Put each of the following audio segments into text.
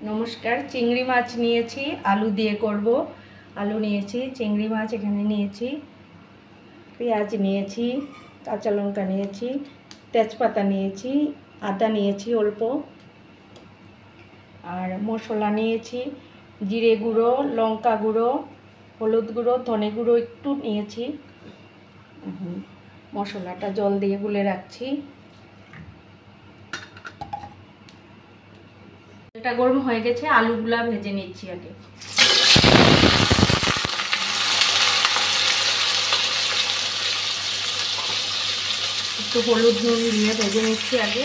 নমস্কার। চিংড়ি মাছ নিয়েছি, আলু দিয়ে করব। আলু নিয়েছি, চিংড়ি মাছ এখানে নিয়েছি, পেঁয়াজ নিয়েছি, কাঁচা লঙ্কা নিয়েছি, তেজপাতা নিয়েছি, আদা নিয়েছি অল্প, আর মশলা নিয়েছি জিরে গুঁড়ো, লঙ্কা গুঁড়ো, হলুদ গুঁড়ো, ধনে গুঁড়ো একটু নিয়েছি। মশলাটা জল দিয়ে গুলে রাখছি। এটা গরম হয়ে গেছে, আলুগুলা ভেজে নিচ্ছি আগে। একটু হলুদ নুন দিয়ে ভেজে নিচ্ছি আগে।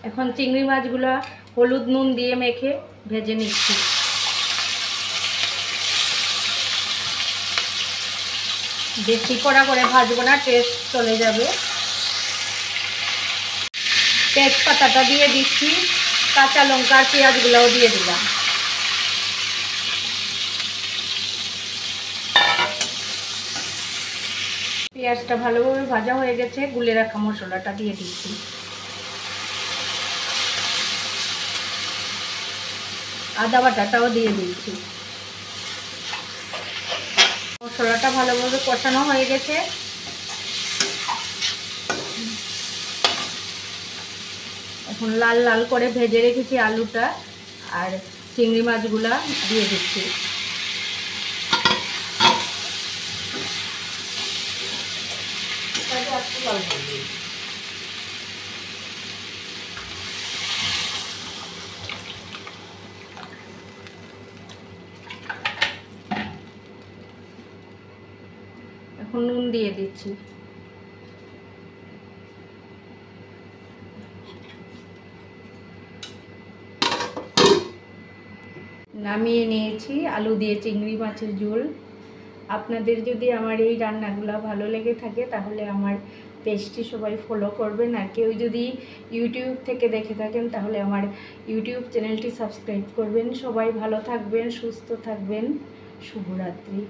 এখন চিংড়ি মাছগুলা হলুদ নুন দিয়ে মেখে ভেজে নিচ্ছি। বেশি কড়া করে ভাজবো না, টেস্ট চলে যাবে। তেজপাতাটা দিয়ে দিচ্ছি, কাঁচা লঙ্কা আর পেঁয়াজগুলোও দিয়ে দিলাম। পেঁয়াজটা ভালোভাবে ভাজা হয়ে গেছে, গুলে রাখা মশলাটা দিয়ে দিচ্ছি। আদা বাটাটাও দিয়ে দিচ্ছি। মশলাটা ভালোভাবে কষানো হয়ে গেছে। এখন লাল লাল করে ভেজে রেখেছি আলুটা আর চিংড়ি মাছগুলা দিয়ে দিচ্ছি। এখন নুন দিয়ে দিচ্ছি। নামিয়ে নিয়েছি আলু দিয়ে চিংড়ি মাছের ঝোল। আপনাদের যদি আমার এই রান্নাগুলো ভালো লেগে থাকে তাহলে আমার পেজটি সবাই ফলো করবেন, আর কেউ যদি ইউটিউব থেকে দেখে থাকেন তাহলে আমার ইউটিউব চ্যানেলটি সাবস্ক্রাইব করবেন। সবাই ভালো থাকবেন, সুস্থ থাকবেন। শুভরাত্রি।